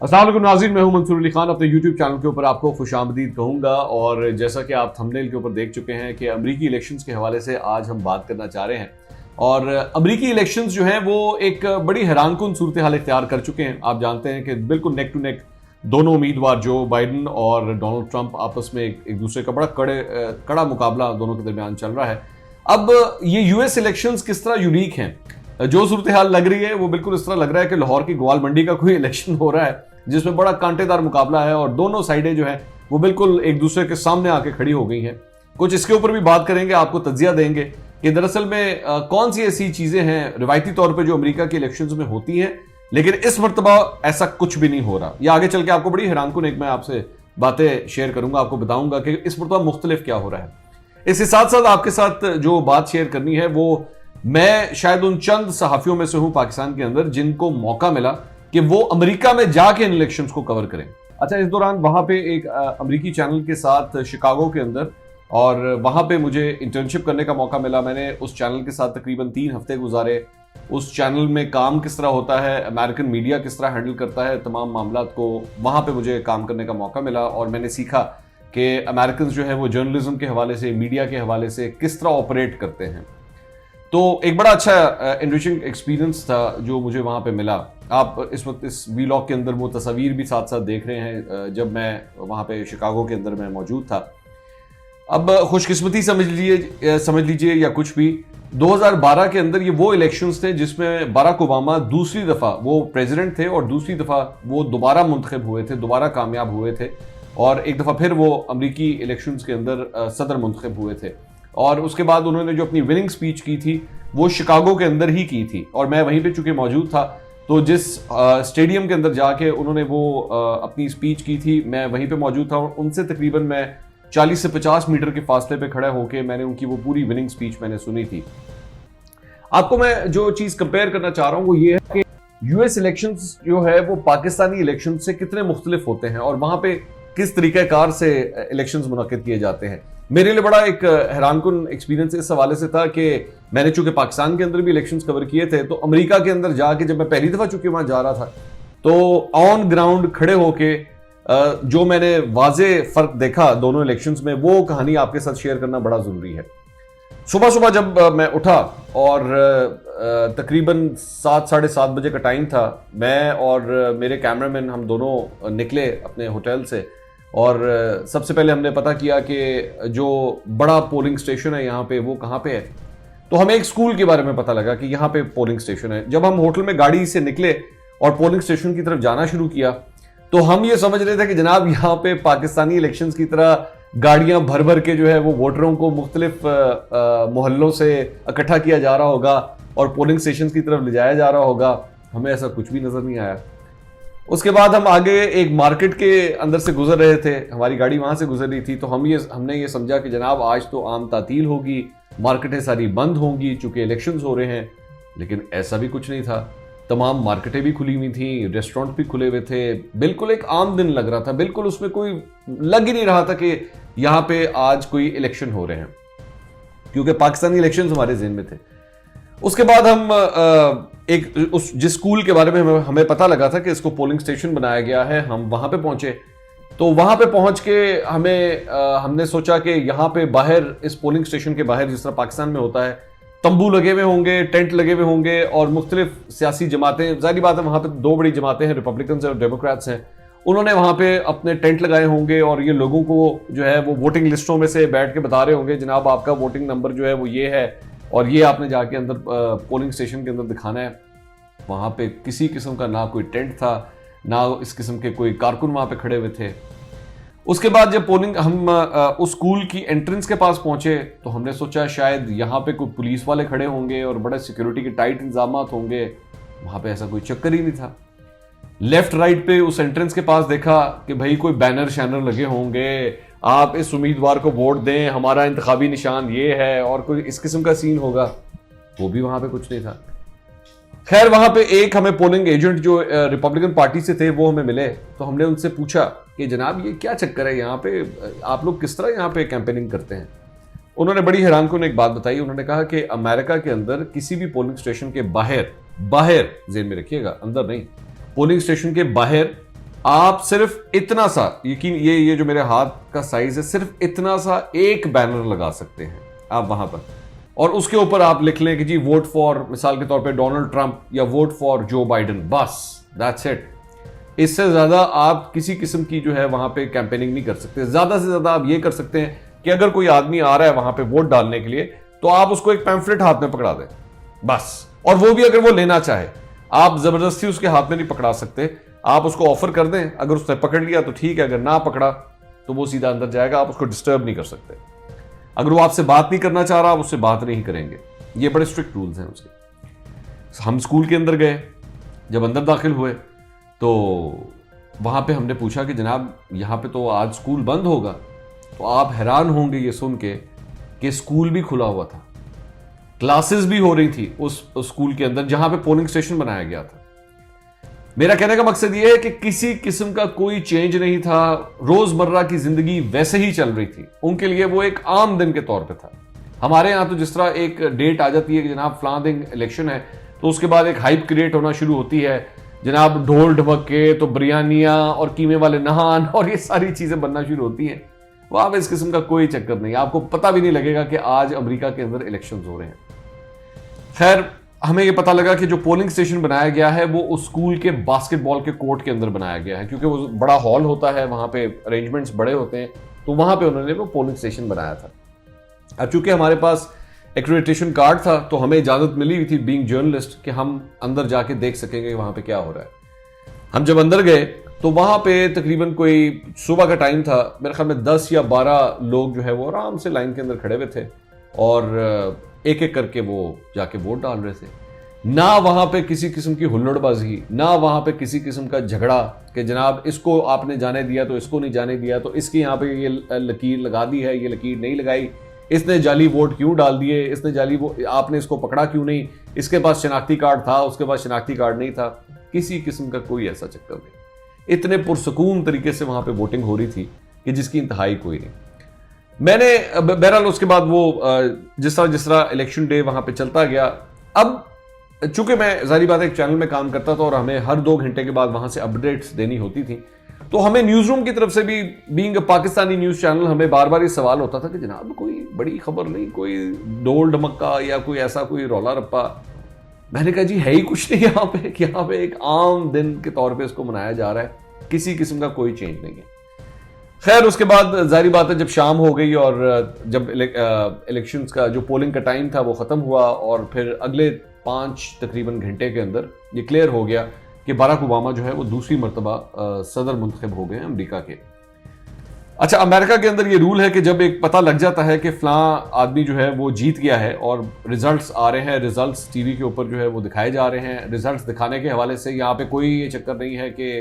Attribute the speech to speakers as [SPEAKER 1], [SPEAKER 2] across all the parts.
[SPEAKER 1] अस्सलाम वालेकुम नाज़रीन, मैं हूं मंसूर अली खान। अपने यूट्यूब चैनल के ऊपर आपको खुशामदीद कहूंगा। और जैसा कि आप थंबनेल के ऊपर देख चुके हैं कि अमरीकी इलेक्शंस के हवाले से आज हम बात करना चाह रहे हैं। और अमरीकी इलेक्शंस जो हैं वो एक बड़ी हैरानकुन सूरत हाल इख्तियार कर चुके हैं। आप जानते हैं कि बिल्कुल नेक टू नेक दोनों उम्मीदवार जो बाइडन और डोनाल्ड ट्रंप आपस में एक दूसरे का बड़ा कड़ा मुकाबला दोनों के दरमियान चल रहा है। अब ये यूएस इलेक्शंस किस तरह यूनिक हैं, जो सूरत हाल लग रही है वो बिल्कुल इस तरह लग रहा है कि लाहौर की ग्वाल मंडी का कोई इलेक्शन हो रहा है जिसमें बड़ा कांटेदार मुकाबला है और दोनों साइडें जो है वो बिल्कुल एक दूसरे के सामने आके खड़ी हो गई हैं। कुछ इसके ऊपर भी बात करेंगे, आपको तज्जिया देंगे कि दरअसल में कौन सी ऐसी चीजें हैं रिवायती तौर पे जो अमेरिका के इलेक्शंस में होती हैं, लेकिन इस मर्तबा ऐसा कुछ भी नहीं हो रहा। या आगे चल के आपको बड़ी हैरानकुन एक मैं आपसे बातें शेयर करूंगा, आपको बताऊंगा कि इस मर्तबा मुख्तलिफ क्या हो रहा है। इसके साथ साथ आपके साथ जो बात शेयर करनी है वो मैं शायद उन चंद सहाफियों में से हूं पाकिस्तान के अंदर जिनको मौका मिला कि वो अमेरिका में जाके इन इलेक्शंस को कवर करें। अच्छा, इस दौरान वहां पे एक अमेरिकी चैनल के साथ शिकागो के अंदर, और वहां पे मुझे इंटर्नशिप करने का मौका मिला। मैंने उस चैनल के साथ तकरीबन 3 हफ्ते गुजारे। उस चैनल में काम किस तरह होता है, अमेरिकन मीडिया किस तरह हैंडल करता है तमाम मामलात को, वहां पे मुझे काम करने का मौका मिला। और मैंने सीखा कि अमेरिकन जो है वो जर्नलिज्म के हवाले से, मीडिया के हवाले से किस तरह ऑपरेट करते हैं। तो एक बड़ा अच्छा एनरिचिंग एक्सपीरियंस था जो मुझे वहाँ पे मिला। आप इस वक्त इस वीलॉग के अंदर वो तस्वीर भी साथ साथ देख रहे हैं जब मैं वहाँ पे शिकागो के अंदर मैं मौजूद था। अब खुशकिस्मती समझ लीजिए या कुछ भी, 2012 के अंदर ये वो इलेक्शंस थे जिसमें बराक ओबामा दूसरी दफ़ा वो प्रेसिडेंट थे और दूसरी दफ़ा वो दोबारा मुंतखब हुए थे, दोबारा कामयाब हुए थे। और एक दफ़ा फिर वो अमरीकी इलेक्शंस के अंदर सदर मुंतखब हुए थे। और उसके बाद उन्होंने जो अपनी विनिंग स्पीच की थी वो शिकागो के अंदर ही की थी और मैं वहीं पे चूंकि मौजूद था, तो जिस स्टेडियम के अंदर जाके उन्होंने वो अपनी स्पीच की थी मैं वहीं पे मौजूद था। और उनसे तकरीबन मैं 40 से 50 मीटर के फासले पे खड़ा होकर मैंने उनकी वो पूरी विनिंग स्पीच मैंने सुनी थी। आपको मैं जो चीज कंपेयर करना चाह रहा हूं वो ये है कि यूएस इलेक्शंस जो है वो पाकिस्तानी इलेक्शन से कितने मुख्तलिफ होते हैं और वहां पे किस तरीक़ेकार से इलेक्शंस मुनक्किद किए जाते हैं। मेरे लिए बड़ा एक हैरानकुन एक्सपीरियंस इस हवाले से था कि मैंने चूंकि पाकिस्तान के अंदर भी इलेक्शंस कवर किए थे, तो अमेरिका के अंदर जाके जब मैं पहली दफा चूंकि वहां जा रहा था तो ऑन ग्राउंड खड़े होके जो मैंने वाजे फर्क देखा दोनों इलेक्शंस में, वो कहानी आपके साथ शेयर करना बड़ा जरूरी है। सुबह सुबह जब मैं उठा और तकरीबन 7-7:30 बजे का टाइम था, मैं और मेरे कैमरामैन हम दोनों निकले अपने होटल से और सबसे पहले हमने पता किया कि जो बड़ा पोलिंग स्टेशन है यहाँ पे वो कहाँ पे है। तो हमें एक स्कूल के बारे में पता लगा कि यहाँ पे पोलिंग स्टेशन है। जब हम होटल में गाड़ी से निकले और पोलिंग स्टेशन की तरफ जाना शुरू किया तो हम ये समझ रहे थे कि जनाब यहाँ पे पाकिस्तानी इलेक्शंस की तरह गाड़ियां भर भर के जो है वो वोटरों को मुख्तलिफ मोहल्लों से इकट्ठा किया जा रहा होगा और पोलिंग स्टेशन की तरफ ले जाया जा रहा होगा। हमें ऐसा कुछ भी नजर नहीं आया। उसके बाद हम आगे एक मार्केट के अंदर से गुजर रहे थे, हमारी गाड़ी वहां से गुजर रही थी, तो हमने ये समझा कि जनाब आज तो आम तातील होगी, मार्केटें सारी बंद होंगी चूंकि इलेक्शंस हो रहे हैं। लेकिन ऐसा भी कुछ नहीं था। तमाम मार्केटें भी खुली हुई थी, रेस्टोरेंट भी खुले हुए थे, बिल्कुल एक आम दिन लग रहा था। बिल्कुल उसमें कोई लग ही नहीं रहा था कि यहाँ पे आज कोई इलेक्शन हो रहे हैं, क्योंकि पाकिस्तानी इलेक्शंस हमारे ज़हन में थे। उसके बाद हम जिस स्कूल के बारे में हमें पता लगा था कि इसको पोलिंग स्टेशन बनाया गया है, हम वहां पे पहुंचे। तो वहां पे पहुंच के हमने सोचा कि यहाँ पे बाहर, इस पोलिंग स्टेशन के बाहर जिस तरह पाकिस्तान में होता है, तंबू लगे हुए होंगे, टेंट लगे हुए होंगे और मुख्तलिफ सियासी जमातें, जाहिर बात है वहां पे 2 बड़ी जमातें हैं, रिपब्लिकन और डेमोक्रेट्स हैं, उन्होंने वहां पे अपने टेंट लगाए होंगे और ये लोगों को जो है वो वोटिंग लिस्टों में से बैठ के बता रहे होंगे जनाब आपका वोटिंग नंबर जो है वो ये है और ये आपने जाके अंदर पोलिंग स्टेशन के अंदर दिखाना है। वहां पे किसी किस्म का ना कोई टेंट था, ना इस किस्म के कोई कारकुन वहां पे खड़े हुए थे। उसके बाद जब हम उस स्कूल की एंट्रेंस के पास पहुंचे तो हमने सोचा शायद यहाँ पे कोई पुलिस वाले खड़े होंगे और बड़े सिक्योरिटी के टाइट इंतजाम होंगे। वहां पे ऐसा कोई चक्कर ही नहीं था। लेफ्ट राइट पे उस एंट्रेंस के पास देखा कि भाई कोई बैनर शैनर लगे होंगे, आप इस उम्मीदवार को वोट दें, हमारा इंतखाबी निशान ये है, और कोई इस किस्म का सीन होगा, वो भी वहां पे कुछ नहीं था। खैर वहां पे एक हमें पोलिंग एजेंट जो रिपब्लिकन पार्टी से थे वो हमें मिले, तो हमने उनसे पूछा कि जनाब ये क्या चक्कर है यहाँ पे, आप लोग किस तरह यहाँ पे कैंपेनिंग करते हैं। उन्होंने बड़ी हैरानकुन एक बात बताई। उन्होंने कहा कि अमेरिका के अंदर किसी भी पोलिंग स्टेशन के बाहर जेल में रखिएगा, अंदर नहीं, पोलिंग स्टेशन के बाहर आप सिर्फ इतना सा, यकीन ये जो मेरे हाथ का साइज है, सिर्फ इतना सा एक बैनर लगा सकते हैं आप वहां पर, और उसके ऊपर आप लिख लें कि जी वोट फॉर, मिसाल के तौर पे डोनाल्ड ट्रंप या वोट फॉर जो बाइडेन, बस दैट्स इट। इससे ज्यादा आप किसी किस्म की जो है वहां पे कैंपेनिंग नहीं कर सकते। ज्यादा से ज्यादा आप ये कर सकते हैं कि अगर कोई आदमी आ रहा है वहां पे वोट डालने के लिए, तो आप उसको एक पैम्फलेट हाथ में पकड़ा दें बस, और वो भी अगर वो लेना चाहे, आप जबरदस्ती उसके हाथ में नहीं पकड़ा सकते। आप उसको ऑफर कर दें, अगर उसने पकड़ लिया तो ठीक है, अगर ना पकड़ा तो वो सीधा अंदर जाएगा, आप उसको डिस्टर्ब नहीं कर सकते। अगर वो आपसे बात नहीं करना चाह रहा, आप उससे बात नहीं करेंगे। ये बड़े स्ट्रिक्ट रूल्स हैं उसके। हम स्कूल के अंदर गए, जब अंदर दाखिल हुए तो वहां पे हमने पूछा कि जनाब यहां पे तो आज स्कूल बंद होगा। तो आप हैरान होंगे ये सुन के कि स्कूल भी खुला हुआ था, क्लासेस भी हो रही थी उस स्कूल के अंदर जहां पे पोलिंग स्टेशन बनाया गया था। मेरा कहने का मकसद यह है कि किसी किस्म का कोई चेंज नहीं था, रोजमर्रा की जिंदगी वैसे ही चल रही थी। उनके लिए वो एक आम दिन के तौर पे था। हमारे यहां तो जिस तरह एक डेट आ जाती है कि जनाब फलां दिन इलेक्शन है, तो उसके बाद एक हाइप क्रिएट होना शुरू होती है, जनाब ढोल ढमक्के, तो बिरयानियां और कीमे वाले नहान और ये सारी चीजें बनना शुरू होती हैं। वहां पे इस किस्म का कोई चक्कर नहीं, आपको पता भी नहीं लगेगा कि आज अमेरिका के अंदर इलेक्शंस हो रहे हैं। खैर, हमें यह पता लगा कि जो पोलिंग स्टेशन बनाया गया है वो उस स्कूल के बास्केटबॉल के कोर्ट के अंदर बनाया गया है, क्योंकि वो बड़ा हॉल होता है, वहां पे अरेंजमेंट्स बड़े होते हैं, तो वहां पे उन्होंने वो पोलिंग स्टेशन बनाया था। अब चूंकि हमारे पास एक्रेडिटेशन कार्ड था, तो हमें इजाजत मिली हुई थी बीइंग जर्नलिस्ट कि हम अंदर जाके देख सकेंगे वहां पे क्या हो रहा है। हम जब अंदर गए तो वहां पे तकरीबन कोई सुबह का टाइम था, मेरे ख्याल में 10 या 12 लोग जो है वो आराम से लाइन के अंदर खड़े हुए थे और एक एक करके वो जाके वोट डाल रहे थे। ना वहां पे किसी किस्म की हुल्लड़बाजी, ना वहां पे किसी किस्म का झगड़ा कि जनाब इसको आपने जाने दिया तो इसको नहीं जाने दिया, तो इसकी यहाँ पे ये लकीर लगा दी है, ये लकीर नहीं लगाई, इसने जाली वोट क्यों डाल दिए, इसने जाली वोट, आपने इसको पकड़ा क्यों नहीं, इसके पास शनाख्ती कार्ड था, उसके पास शनाख्ती कार्ड नहीं था। किसी किस्म का कोई ऐसा चक्कर नहीं। इतने पुरसकून तरीके से वहां पे वोटिंग हो रही थी कि जिसकी इंतहाई कोई नहीं। मैंने बहरहाल उसके बाद वो जिस तरह इलेक्शन डे वहां पे चलता गया। अब चूंकि मैं जाहिर बात है एक चैनल में काम करता था और हमें हर 2 घंटे के बाद वहां से अपडेट्स देनी होती थी, तो हमें न्यूज रूम की तरफ से भी, being a Pakistani news channel, हमें बार बार ये सवाल होता था कि जनाब कोई बड़ी खबर नहीं, कोई डोल ढमक्का या कोई ऐसा कोई रौला रप्पा। मैंने कहा जी है ही कुछ नहीं यहाँ पे, यहाँ पे एक आम दिन के तौर पे इसको मनाया जा रहा है, किसी किस्म का कोई चेंज नहीं है। खैर, उसके बाद जाहिर बात है जब शाम हो गई और जब इलेक्शंस का जो पोलिंग का टाइम था वो खत्म हुआ, और फिर अगले 5 तकरीबन घंटे के अंदर ये क्लियर हो गया कि बराक ओबामा जो है वो दूसरी मरतबा सदर मुंतखब हो गए अमेरिका के। अच्छा, अमेरिका के अंदर ये रूल है कि जब एक पता लग जाता है कि फलां आदमी जो है वो जीत गया है और रिजल्ट्स आ रहे हैं, रिजल्ट्स टीवी के ऊपर जो है वो दिखाए जा रहे हैं, रिजल्ट्स दिखाने के हवाले से यहाँ पे कोई ये चक्कर नहीं है कि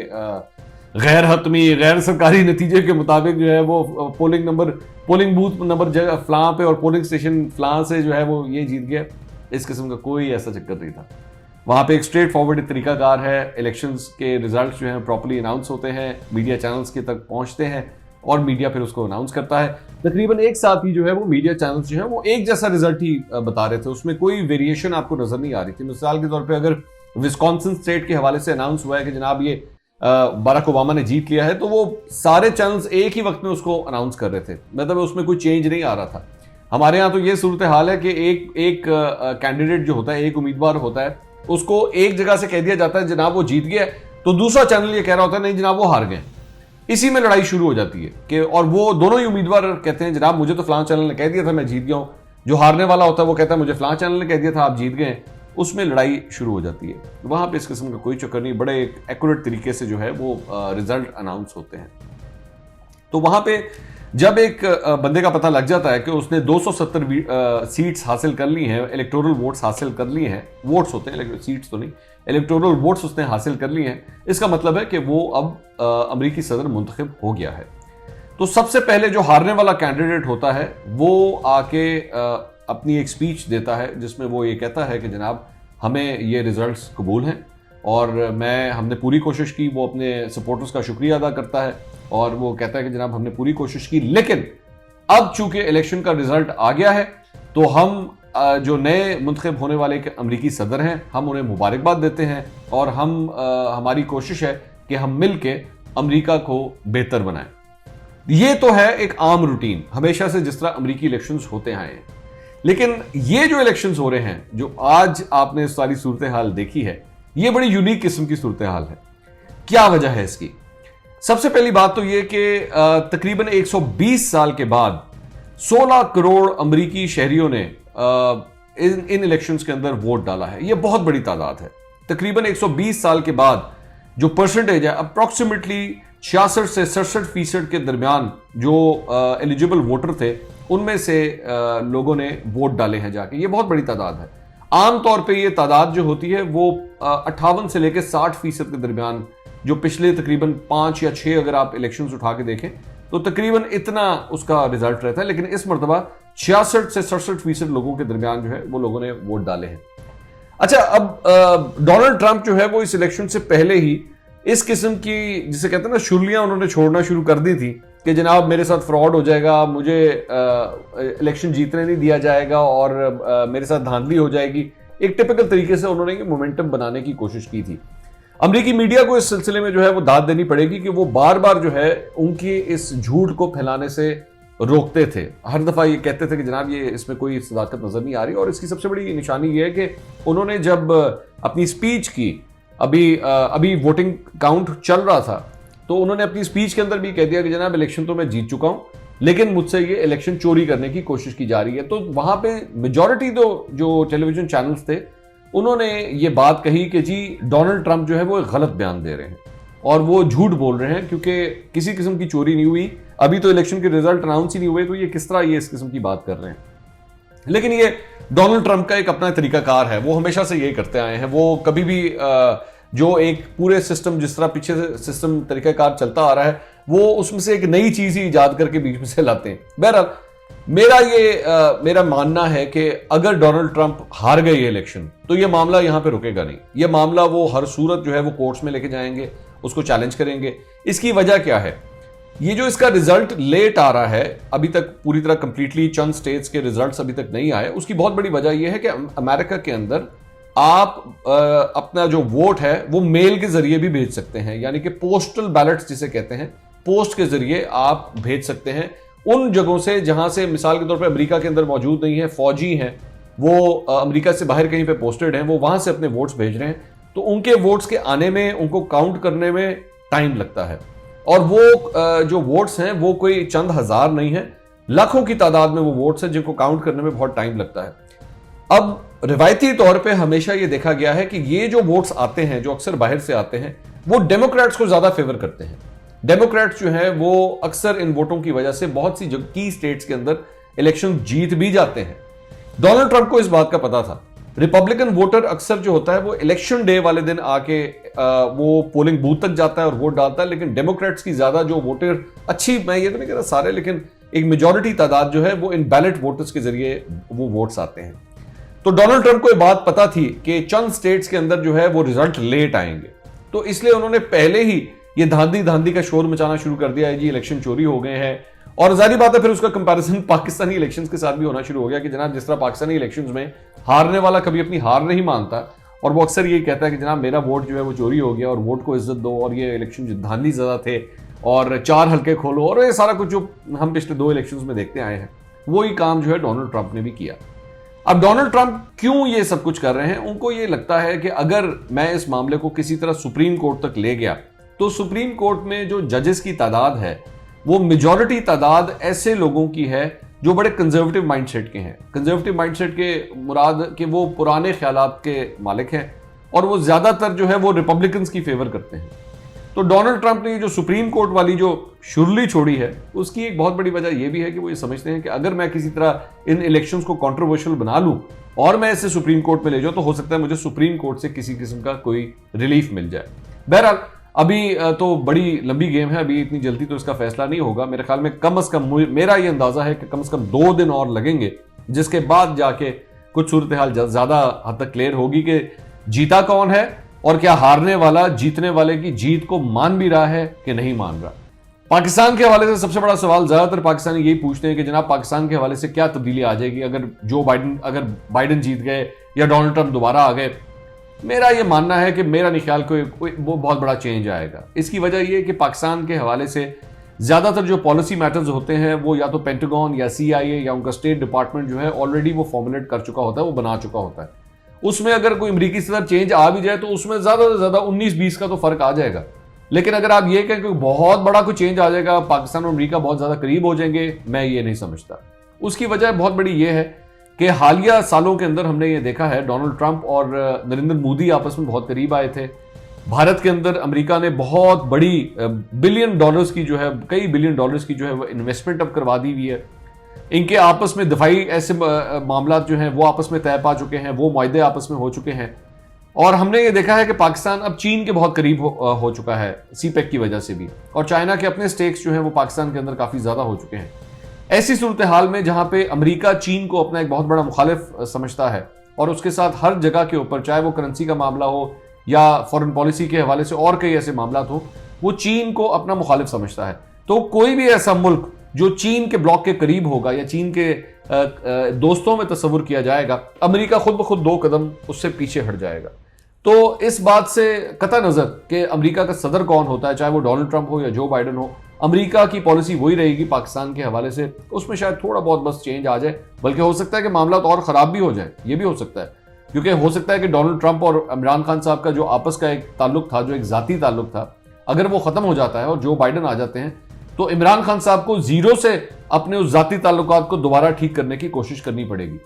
[SPEAKER 1] गैर हतमी, गैर सरकारी नतीजे के मुताबिक जो है वो पोलिंग बूथ नंबर जगह फलां पे और पोलिंग स्टेशन फलां से जो है वो ये जीत गया। इस किस्म का कोई ऐसा चक्कर नहीं था। वहां पे एक स्ट्रेट फॉरवर्ड तरीकाकार है, इलेक्शंस के रिजल्ट्स जो हैं प्रॉपर्ली अनाउंस होते हैं, मीडिया चैनल्स के तक पहुंचते हैं और मीडिया फिर उसको अनाउंस करता है। तकरीबन एक साथ ही जो है वो मीडिया चैनल्स जो है वो एक जैसा रिजल्ट ही बता रहे थे, उसमें कोई वेरिएशन आपको नजर नहीं आ रही थी। मिसाल के तौर पर अगर विस्कॉन्सिन स्टेट के हवाले से अनाउंस हुआ है कि जनाब ये बराक ओबामा ने जीत लिया है, तो वो सारे चैनल्स एक ही वक्त में उसको अनाउंस कर रहे थे, मतलब उसमें कोई चेंज नहीं आ रहा था। हमारे यहाँ तो ये सूरत हाल है कि एक कैंडिडेट जो होता है, एक उम्मीदवार होता है, उसको एक जगह से कह दिया जाता है जनाब वो जीत गया, तो दूसरा चैनल ये कह रहा होता है नहीं जनाब वो हार गए। इसी में लड़ाई शुरू हो जाती है कि, और वो दोनों ही उम्मीदवार कहते हैं जनाब मुझे तो फलां चैनल ने कह दिया था मैं जीत गया हूं। जो हारने वाला होता है वो कहता है मुझे फलां चैनल ने कह दिया था आप जीत गए। उसमें लड़ाई शुरू हो जाती है। वहां पे इस किस्म का कोई चक्कर नहीं, बड़े एक एक्यूरेट तरीके से जो है वो रिजल्ट अनाउंस होते हैं। तो वहां पे जब एक बंदे का पता लग जाता है कि उसने 270 सीट्स हासिल कर ली हैं, इलेक्टोरल वोट्स हासिल कर लिए हैं, वोट्स होते हैं सीट्स तो नहीं, इलेक्टोरल वोट्स उसने हासिल कर लिए हैं, इसका मतलब है कि वो अब अमेरिकी सदर मुंतखब हो गया है। तो सबसे पहले जो हारने वाला कैंडिडेट होता है वो आके अपनी एक स्पीच देता है जिसमें वो ये कहता है कि जनाब हमें ये रिजल्ट्स कबूल हैं और हमने पूरी कोशिश की। वो अपने सपोर्टर्स का शुक्रिया अदा करता है और वो कहता है कि जनाब हमने पूरी कोशिश की, लेकिन अब चूंकि इलेक्शन का रिजल्ट आ गया है तो हम जो नए मुंतखब होने वाले अमेरिकी सदर हैं हम उन्हें मुबारकबाद देते हैं और हमारी कोशिश है कि हम मिल के अमेरिका को बेहतर बनाएं। ये तो है एक आम रूटीन, हमेशा से जिस तरह अमेरिकी इलेक्शंस होते आए हैं। लेकिन ये जो इलेक्शंस हो रहे हैं, जो आज आपने सारी सूरत हाल देखी है, ये बड़ी यूनिक किस्म की सूरत हाल है। क्या वजह है इसकी? सबसे पहली बात तो ये कि तकरीबन 120 साल के बाद 16 करोड़ अमेरिकी शहरियों ने इन इलेक्शंस के अंदर वोट डाला है। ये बहुत बड़ी तादाद है। तकरीबन 120 साल के बाद जो परसेंटेज है, अप्रॉक्सीमेटली 66 से 67% के दरमियान जो एलिजिबल वोटर थे, उनमें से लोगों ने वोट डाले हैं जाके। ये बहुत बड़ी तादाद है। आमतौर पे ये तादाद जो होती है वो 58 से लेकर 60% के दरमियान, जो पिछले तकरीबन 5 या 6 अगर आप इलेक्शंस उठा के देखें तो तकरीबन इतना उसका रिजल्ट रहता है। लेकिन इस मरतबा 66 से 67% लोगों के दरमियान जो है वो लोगों ने वोट डाले हैं। अच्छा, अब डोनाल्ड ट्रंप जो है वो इस इलेक्शन से पहले ही इस किस्म की, जिसे कहते हैं ना, शुर्लियां उन्होंने छोड़ना शुरू कर दी थी कि जनाब मेरे साथ फ्रॉड हो जाएगा, मुझे इलेक्शन जीतने नहीं दिया जाएगा और मेरे साथ धांधली हो जाएगी। एक टिपिकल तरीके से उन्होंने मोमेंटम बनाने की कोशिश की थी। अमेरिकी मीडिया को इस सिलसिले में जो है वो दाद देनी पड़ेगी कि वो बार बार जो है उनकी इस झूठ को फैलाने से रोकते थे। हर दफा ये कहते थे कि जनाब ये इसमें कोई सदाकत नजर नहीं आ रही। और इसकी सबसे बड़ी निशानी ये है कि उन्होंने जब अपनी स्पीच की, अभी वोटिंग काउंट चल रहा था, तो उन्होंने अपनी स्पीच के अंदर भी कह दिया कि जनाब इलेक्शन तो मैं जीत चुका हूं, लेकिन मुझसे ये इलेक्शन चोरी करने की कोशिश की जा रही है। तो वहां पे मेजॉरिटी तो जो टेलीविजन चैनल्स थे उन्होंने ये बात कही कि जी डोनाल्ड ट्रंप जो है वो गलत बयान दे रहे हैं और वो झूठ बोल रहे हैं, क्योंकि किसी किस्म की चोरी नहीं हुई, अभी तो इलेक्शन के रिजल्ट अनाउंस ही नहीं हुए, तो ये किस तरह ये इस किस्म की बात कर रहे हैं। लेकिन ये डोनाल्ड ट्रंप का एक अपना तरीकाकार है, वो हमेशा से ये करते आए हैं। वो कभी भी जो एक पूरे सिस्टम, जिस तरह पीछे से सिस्टम तरीकाकार चलता आ रहा है, वो उसमें से एक नई चीज ही ईजाद करके बीच में से लाते हैं। बहरहाल मेरा मानना है कि अगर डोनाल्ड ट्रंप हार गए ये इलेक्शन तो ये मामला यहां पे रुकेगा नहीं। ये मामला वो हर सूरत जो है वो कोर्ट्स में लेके जाएंगे, उसको चैलेंज करेंगे। इसकी वजह क्या है? ये जो इसका रिजल्ट लेट आ रहा है, अभी तक पूरी तरह कंप्लीटली चंद स्टेट्स के रिजल्ट्स अभी तक नहीं आए, उसकी बहुत बड़ी वजह यह है कि अमेरिका के अंदर आप अपना जो वोट है वो मेल के जरिए भी भेज सकते हैं, यानी कि पोस्टल बैलेट्स जिसे कहते हैं, पोस्ट के जरिए आप भेज सकते हैं उन जगहों से जहां से, मिसाल के तौर पे अमेरिका के अंदर मौजूद नहीं है, फौजी हैं, वो अमेरिका से बाहर कहीं पे पोस्टेड हैं, वो वहां से अपने वोट्स भेज रहे हैं, तो उनके वोट्स के आने में, उनको काउंट करने में टाइम लगता है। और वो जो वोट्स हैं वो कोई चंद हजार नहीं है, लाखों की तादाद में वो वोट्स हैं जिनको काउंट करने में बहुत टाइम लगता है। अब रिवायती तौर पे हमेशा ये देखा गया है कि ये जो वोट्स आते हैं, जो अक्सर बाहर से आते हैं, वो डेमोक्रेट्स को ज्यादा फेवर करते हैं। डेमोक्रेट्स जो है वो अक्सर इन वोटों की वजह से बहुत सी की स्टेट्स के अंदर इलेक्शन जीत भी जाते हैं। डोनाल्ड ट्रंप को इस बात का पता था। रिपब्लिकन वोटर अक्सर जो होता है वो इलेक्शन डे वाले दिन आके वो पोलिंग बूथ तक जाता है और वोट डालता है, लेकिन डेमोक्रेट्स की ज्यादा जो वोटर, अच्छी, मैं ये तो नहीं कह रहा सारे, लेकिन एक मेजॉरिटी तादाद जो है वो इन बैलेट वोटर्स के जरिए वो वोट्स आते हैं। तो डोनाल्ड ट्रंप को यह बात पता थी कि चंद स्टेट्स के अंदर जो है वो रिजल्ट लेट आएंगे, तो इसलिए उन्होंने पहले ही ये धांधली का शोर मचाना शुरू कर दिया है, जी इलेक्शन चोरी हो गए हैं। और जारी बात है फिर उसका कंपैरिजन पाकिस्तानी इलेक्शंस के साथ भी होना शुरू हो गया कि जनाब जिस तरह पाकिस्तानी इलेक्शंस में हारने वाला कभी अपनी हार नहीं मानता और वो अक्सर यही कहता है कि जनाब मेरा वोट जो है वो चोरी हो गया और वोट को इज्जत दो, और ये इलेक्शन धांधली ज्यादा थे और 4 हल्के खोलो, और ये सारा कुछ जो हम पिछले 2 इलेक्शंस में देखते आए हैं, वही काम जो है डोनाल्ड ट्रंप ने भी किया। अब डोनाल्ड ट्रंप क्यों ये सब कुछ कर रहे हैं? उनको ये लगता है कि अगर मैं इस मामले को किसी तरह सुप्रीम कोर्ट तक ले गया तो सुप्रीम कोर्ट में जो जजेस की तादाद है वो मेजॉरिटी तादाद ऐसे लोगों की है जो बड़े कंजर्वेटिव माइंडसेट के हैं। कंजर्वेटिव माइंडसेट के मुराद कि वो पुराने ख्यालात के मालिक हैं और वो ज्यादातर जो है वो रिपब्लिकन्स की फेवर करते हैं। तो डोनाल्ड ट्रंप ने जो सुप्रीम कोर्ट वाली जो शुरली छोड़ी है, उसकी एक बहुत बड़ी वजह यह भी है कि वो ये समझते हैं कि अगर मैं किसी तरह इन इलेक्शंस को कंट्रोवर्शियल बना लूं और मैं इसे सुप्रीम कोर्ट में ले जाऊं तो हो सकता है मुझे सुप्रीम कोर्ट से किसी किस्म का कोई रिलीफ मिल जाए। बहरहाल अभी तो बड़ी लंबी गेम है, अभी इतनी जल्दी तो इसका फैसला नहीं होगा। मेरे ख्याल में कम से कम, मेरा ये अंदाजा है कि कम से कम 2 दिन और लगेंगे, जिसके बाद जाके कुछ सूरत हाल ज्यादा हद तक क्लियर होगी कि जीता कौन है और क्या हारने वाला जीतने वाले की जीत को मान भी रहा है कि नहीं मान रहा। पाकिस्तान के हवाले से सबसे बड़ा सवाल ज्यादातर पाकिस्तानी यही पूछते हैं कि जनाब पाकिस्तान के हवाले से क्या तब्दीली आ जाएगी अगर बाइडन जीत गए या डोनाल्ड ट्रंप दोबारा आ गए। मेरा ये मानना है कि मेरा नहीं ख्याल कोई वो बहुत बड़ा चेंज आएगा। इसकी वजह ये है कि पाकिस्तान के हवाले से ज़्यादातर जो पॉलिसी मैटर्स होते हैं वो या तो पेंटागन या CIA या उनका स्टेट डिपार्टमेंट जो है ऑलरेडी वो फॉर्मुलेट कर चुका होता है, वो बना चुका होता है। उसमें अगर कोई अमरीकी सदर चेंज आ भी जाए तो उसमें ज़्यादा से ज़्यादा 19-20 का तो फर्क आ जाएगा। लेकिन अगर आप ये कहें कि बहुत बड़ा कोई चेंज आ जाएगा, पाकिस्तान और अमरीका बहुत ज़्यादा करीब हो जाएंगे, मैं ये नहीं समझता। उसकी वजह बहुत बड़ी ये है कि हालिया सालों के अंदर हमने ये देखा है डोनाल्ड ट्रंप और नरेंद्र मोदी आपस में बहुत करीब आए थे। भारत के अंदर अमेरिका ने बहुत बड़ी बिलियन डॉलर्स की जो है, कई बिलियन डॉलर्स की जो है वो इन्वेस्टमेंट अब करवा दी हुई है। इनके आपस में दफाई ऐसे मामला जो हैं वो आपस में तय पा चुके हैं, वो मुआहदे आपस में हो चुके हैं। और हमने ये देखा है कि पाकिस्तान अब चीन के बहुत करीब हो चुका है CPEC की वजह से भी, और चाइना के अपने स्टेक्स जो हैं वो पाकिस्तान के अंदर काफ़ी ज़्यादा हो चुके हैं। ऐसी सूरत हाल में जहां पे अमेरिका चीन को अपना एक बहुत बड़ा मुखालिफ समझता है और उसके साथ हर जगह के ऊपर, चाहे वो करेंसी का मामला हो या फॉरेन पॉलिसी के हवाले से और कई ऐसे मामला हो, वो चीन को अपना मुखालिफ समझता है। तो कोई भी ऐसा मुल्क जो चीन के ब्लॉक के करीब होगा या चीन के दोस्तों में तस्वुर किया जाएगा, अमेरिका खुद ब खुद 2 कदम उससे पीछे हट जाएगा। तो इस बात से कतई नजर कि अमेरिका का सदर कौन होता है, चाहे वो डोनाल्ड ट्रंप हो या जो बाइडन हो, अमेरिका की पॉलिसी वही रहेगी पाकिस्तान के हवाले से। उसमें शायद थोड़ा बहुत बस चेंज आ जाए, बल्कि हो सकता है कि मामला तो और खराब भी हो जाए, ये भी हो सकता है। क्योंकि हो सकता है कि डोनाल्ड ट्रंप और इमरान खान साहब का जो आपस का एक ताल्लुक था, जो एक जाती ताल्लुक था, अगर वो खत्म हो जाता है और जो बाइडन आ जाते हैं, तो इमरान खान साहब को जीरो से अपने उस जाती ताल्लुकात को दोबारा ठीक करने की कोशिश करनी पड़ेगी।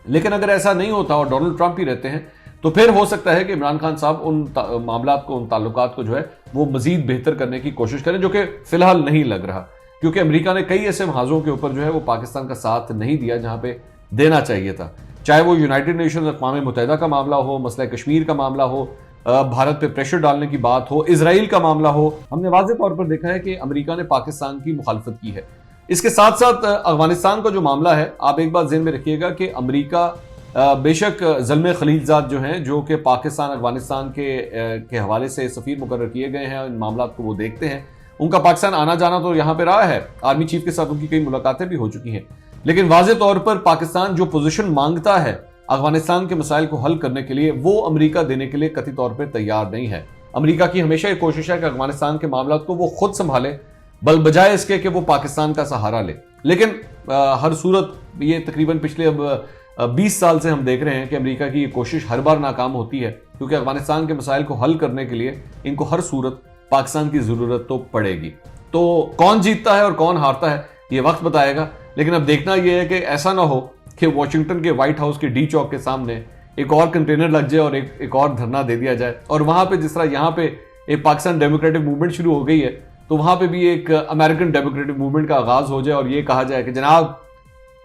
[SPEAKER 1] लेकिन अगर ऐसा नहीं होता और डोनाल्ड ट्रंप ही रहते हैं, तो फिर हो सकता है कि इमरान खान साहब उन मामलात को, उन ताल्लुकात को जो है वो मजीद बेहतर करने की कोशिश करें, जो कि फिलहाल नहीं लग रहा। क्योंकि अमेरिका ने कई ऐसे महाजों के ऊपर जो है वो पाकिस्तान का साथ नहीं दिया जहां पे देना चाहिए था। चाहे वो यूनाइटेड नेशंस, अक़वाम मुत्तहिदा का मामला हो, मसला कश्मीर का मामला हो, भारत पे प्रेशर डालने की बात हो, इसराइल का मामला हो, हमने वाज़ेह तौर पर देखा है कि अमेरिका ने पाकिस्तान की मुखालफत की है। इसके साथ साथ अफगानिस्तान का जो मामला है, आप एक बात ज़हन में रखिएगा कि अमेरिका बेशक ज़ल्मे खलीलजाद जो हैं, जो कि पाकिस्तान अफगानिस्तान के हवाले से सफ़ीर मुकर्रर किए गए हैं, इन मामला को वो देखते हैं। उनका पाकिस्तान आना जाना तो यहाँ पे रहा है, आर्मी चीफ के साथ उनकी कई मुलाकातें भी हो चुकी हैं। लेकिन वाज़ेह तौर पर पाकिस्तान जो पोजीशन मांगता है अफगानिस्तान के मसाइल को हल करने के लिए, वो अमेरिका देने के लिए कतई तौर पर तैयार नहीं है। अमेरिका की हमेशा ये कोशिश है कि अफगानिस्तान के मामला को वो खुद संभाले, बजाय इसके कि वो पाकिस्तान का सहारा ले। लेकिन हर सूरत ये तकरीबन पिछले अब 20 साल से हम देख रहे हैं कि अमेरिका की ये कोशिश हर बार नाकाम होती है, क्योंकि अफगानिस्तान के मसाइल को हल करने के लिए इनको हर सूरत पाकिस्तान की ज़रूरत तो पड़ेगी। तो कौन जीतता है और कौन हारता है ये वक्त बताएगा। लेकिन अब देखना यह है कि ऐसा ना हो कि वॉशिंगटन के व्हाइट हाउस के डी चौक के सामने एक और कंटेनर लग जाए और एक और धरना दे दिया जाए, और वहां पे जिस तरह यहाँ पे एक पाकिस्तान डेमोक्रेटिक मूवमेंट शुरू हो गई है, तो वहां पे भी एक अमेरिकन डेमोक्रेटिक मूवमेंट का आगाज हो जाए और ये कहा जाए कि जनाब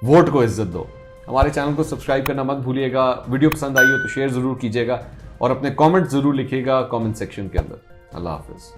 [SPEAKER 1] वोट को इज्जत दो। हमारे चैनल को सब्सक्राइब करना मत भूलिएगा। वीडियो पसंद आई हो तो शेयर जरूर कीजिएगा और अपने कमेंट जरूर लिखिएगा कमेंट सेक्शन के अंदर। अल्लाह हाफिज।